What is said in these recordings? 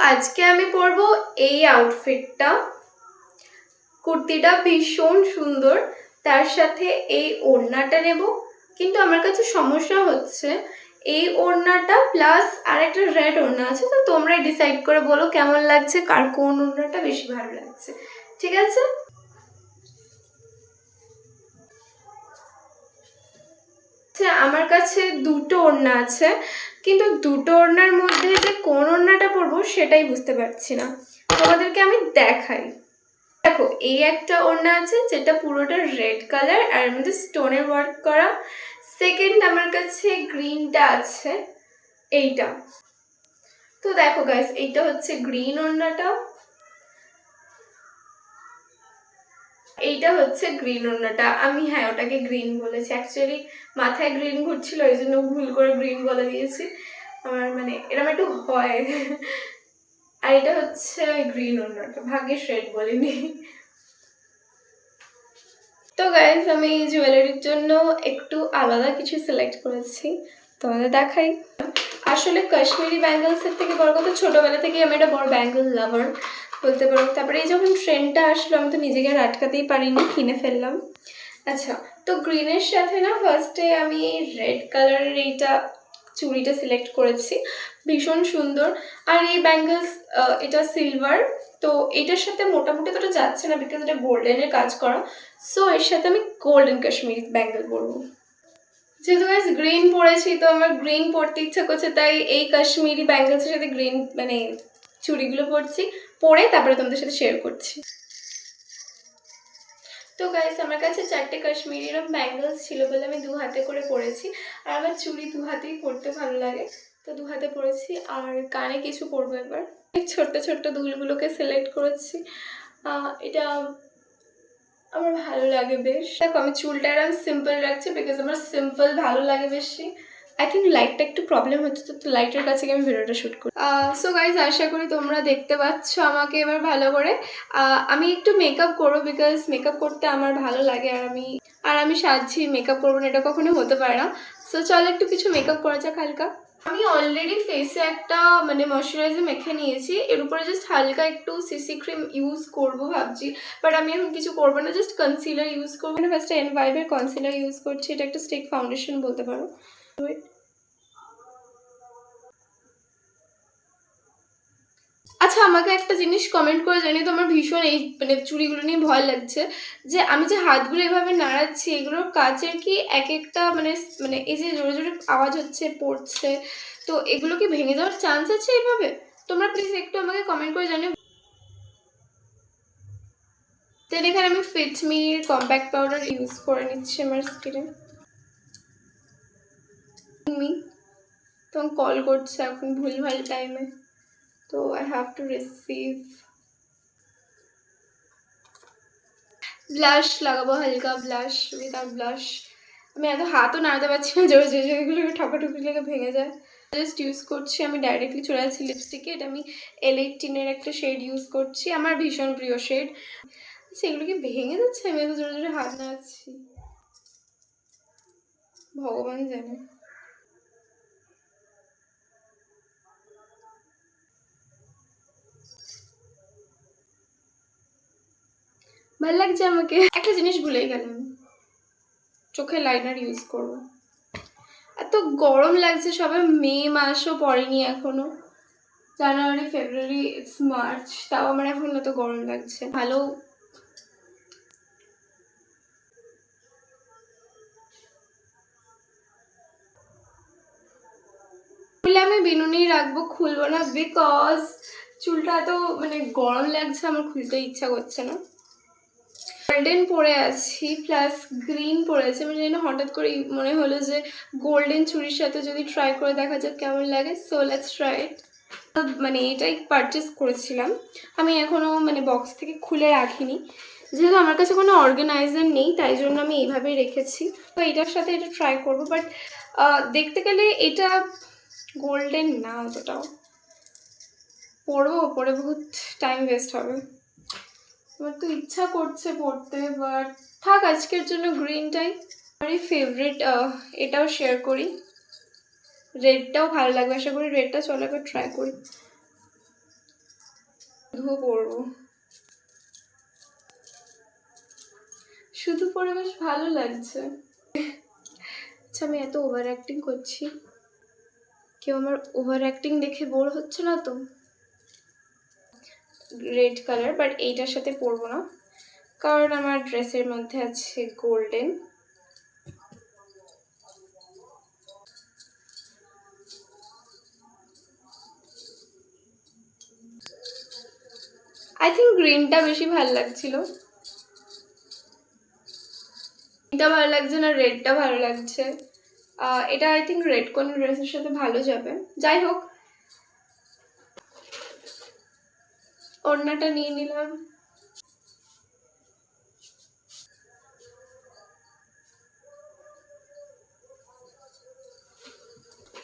আজকে আমি পরবো এই আউটফিটটা। কুর্তিটা ভীষণ সুন্দর, তার সাথে এই ওড়নাটা নেব। কিন্তু আমার কাছে সমস্যা হচ্ছে এই ওড়নাটা প্লাস আর একটা রেড ওড়না আছে, তো তোমরা ডিসাইড করে বলো কেমন লাগছে, কার কোন ওড়নাটা বেশি ভালো লাগছে। ঠিক আছে, আমার কাছে দুটো ওড়না আছে, কিন্তু দুটো ওড়নার মধ্যে যে কোন ওড়নাটা পরবো সেটাই বুঝতে পারছি না। তোমাদেরকে আমি দেখাই। দেখো, এই একটা ওড়না আছে যেটা পুরোটা রেড কালার আর এর মধ্যে স্টোনের ওয়ার্ক করা। সেকেন্ড আমার কাছে গ্রিনটা আছে, এইটা। তো দেখো গাইস, এইটা হচ্ছে গ্রিন ওড়নাটা, এইটা হচ্ছে গ্রিন ওড়নাটা। আমি ওটাকে গ্রিন বলেছি, অ্যাকচুয়ালি মাথায় গ্রিন ঘুরছিল, এই জন্য ভুল করে গ্রিন বলে দিয়েছি। আমার মানে এরকম একটু হয়। আর এটা হচ্ছে গ্রিন ওড়নাটা, ভাগ্যিস রেড বলিনি। তো গাইজ, আমি জুয়েলারির জন্য একটু আলাদা কিছু সিলেক্ট করেছি, তোমাদের দেখাই। আসলে কাশ্মীরি ব্যাঙ্গেলসের থেকে বড় কথা, ছোটোবেলা থেকে আমি একটা বড় ব্যাঙ্গেল লাভার বলতে পারো। তারপরে এই যখন ট্রেন্ডটা আসলো, আমি তো নিজেকে আর আটকাতেই পারিনি, কিনে ফেললাম। আচ্ছা, তো গ্রিনের সাথে না ফার্স্টে আমি রেড কালারের এইটা চুড়িটা সিলেক্ট করেছি, ভীষণ সুন্দর। আর এই ব্যাঙ্গেলস, এটা সিলভার, তো এটার সাথে মোটামুটি তোটা যাচ্ছে না বিকজ এটা গোল্ডেনের কাজ করা। সো এর সাথে আমি গোল্ডেন কাশ্মীরি ব্যাঙ্গেল পরবো। যেহেতু গাইস গ্রিন পরেছি, তো আমার গ্রিন পরতে ইচ্ছা করছে, তাই এই কাশ্মীরি ব্যাঙ্গেলসের সাথে গ্রিন মানে চুড়িগুলো পরছি, পরে তারপরে তোমাদের সাথে শেয়ার করছি। তো গাইস, আমার কাছে 4টে কাশ্মীরি এরকম ব্যাঙ্গেলস ছিল বলে আমি দু হাতে করে পরেছি। আর আমার চুড়ি দু হাতেই পরতে ভালো লাগে, তো দু হাতে পরেছি। আর কানে কিছু পরবো এবার, ছোট্ট ছোট্ট দুলগুলোকে সিলেক্ট করেছি। এটা আমার ভালো লাগে বেশ। দেখো, আমি চুলটা এরকম সিম্পল রাখছি বিকজ আমার সিম্পল ভালো লাগে বেশি। আই থিঙ্ক লাইটটা একটু প্রবলেম হচ্ছে, তো লাইটের কাছে আমি ভিডিওটা শ্যুট করি। সো গাইজ, আশা করি তোমরা দেখতে পাচ্ছ আমাকে এবার ভালো করে। আমি একটু মেকআপ করবো বিকজ মেকআপ করতে আমার ভালো লাগে, আর আমি সাজছি, মেকআপ করবো না এটা কখনো হতে পারে না। সো চলো একটু কিছু মেকআপ করা যাক হালকা। আমি অলরেডি ফেসে একটা মানে ময়শ্চারাইজার মেখে নিয়েছি, এর উপরে জাস্ট হালকা একটু সিসি ক্রিম ইউজ করবো ভাবছি, বাট আমি এখন কিছু করবো না, জাস্ট কনসিলার ইউজ করবো। মানে ফার্স্টে এনভাইবের কনসিলার ইউজ করছি, এটা একটা স্টিক ফাউন্ডেশন বলতে পারো। আচ্ছা, আমাকে একটা জিনিস কমেন্ট করে জানিয়ে, তো আমার ভীষণ এই মানে চুড়িগুলো নিয়ে ভয় লাগছে, যে আমি যে হাতগুলো এভাবে নাড়াচ্ছি, এগুলোর কাচের কি এক একটা মানে মানে এই যে জোরে জোরে আওয়াজ হচ্ছে, পড়ছে, তো এগুলো কি ভেঙে যাওয়ার চান্স আছে এভাবে? তোমরা প্লিজ একটু আমাকে কমেন্ট করে জানিও। দেন এখানে আমি ফিটমির কম্প্যাক্ট পাউডার ইউজ করে নিচ্ছি আমার স্কিনে। তোমাকে কল করছে এখন ভুলভাল টাইমে, তো I have to receive. Blush লাগাবো, হালকা ব্লাশ, উইদাউট ব্লাশ আমি এত হাতও নাড়াতে পারছি না, জোরে জোরে যেগুলো ঠকাঠকি লেগে ভেঙে যায়। জাস্ট ইউজ করছি, আমি ডাইরেক্টলি চলে যাচ্ছি লিপস্টিকে। এটা আমি L18-এর একটা শেড ইউজ করছি, আমার ভীষণ প্রিয় শেড। সেগুলো কি ভেঙে যাচ্ছে? আমি এত জোরে জোরে হাত নাড়াচ্ছি, ভগবান জানে। ভালো লাগছে আমাকে। একটা জিনিস ভুলেই গেলাম, চোখে লাইনার ইউজ করবো। এত গরম লাগছে, সবাই মে মাসও পড়েনি এখনো, জানুয়ারি ফেব্রুয়ারি ইটস মার্চ, তাও আমার এখন এত গরম লাগছে। ভালো আমি বিনুনি রাখবো, খুলবো না বিকজ চুলটা এত মানে গরম লাগছে, আমার খুলতে ইচ্ছা করছে না। গোল্ডেন পরে আছি প্লাস গ্রিন পরে আছি, আমি জানি না হঠাৎ করে মনে হলো যে গোল্ডেন চুড়ির সাথে যদি ট্রাই করে দেখা যাক কেমন লাগে। So let's try it. মানে এটাই পারচেস করেছিলাম, আমি এখনও মানে বক্স থেকে খুলে রাখিনি, যেহেতু আমার কাছে কোনো অর্গানাইজার নেই, তাই জন্য আমি এইভাবেই রেখেছি। তো এটার সাথে এটা ট্রাই করবো, বাট দেখতে গেলে এটা গোল্ডেন না অতটাও। পরবো, পরে বহুত টাইম ওয়েস্ট হবে, আমার তো ইচ্ছা করছে পড়তে, বাট থাক আজকের জন্য গ্রিনটাই। আমার ফেভারিট, এটাও শেয়ার করি, রেডটাও ভালো লাগবে আশা করি, রেডটা চলো একবার ট্রাই করি। শুধু পরবো, শুধু পরে বেশ ভালো লাগছে। আচ্ছা, আমি এত ওভার অ্যাক্টিং করছি, কেউ আমার ওভার অ্যাক্টিং দেখে বোর হচ্ছে না তো? রেড কালার, বাট এইটার সাথে পরবো না কারণ আমার ড্রেসের মধ্যে আছে গোল্ডেন। আই থিঙ্ক গ্রিনটা বেশি ভালো লাগছিল। গ্রিনটা ভালো লাগছে না রেডটা ভালো লাগছে? এটা আই থিঙ্ক রেড কোন ড্রেসের সাথে ভালো যাবে। যাই হোক, ওড়নাটা নিয়ে নিলাম।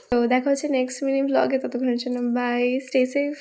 তো দেখা হচ্ছে নেক্সট মিনি ব্লগে, ততক্ষণের জন্য বাই, স্টে সেফ।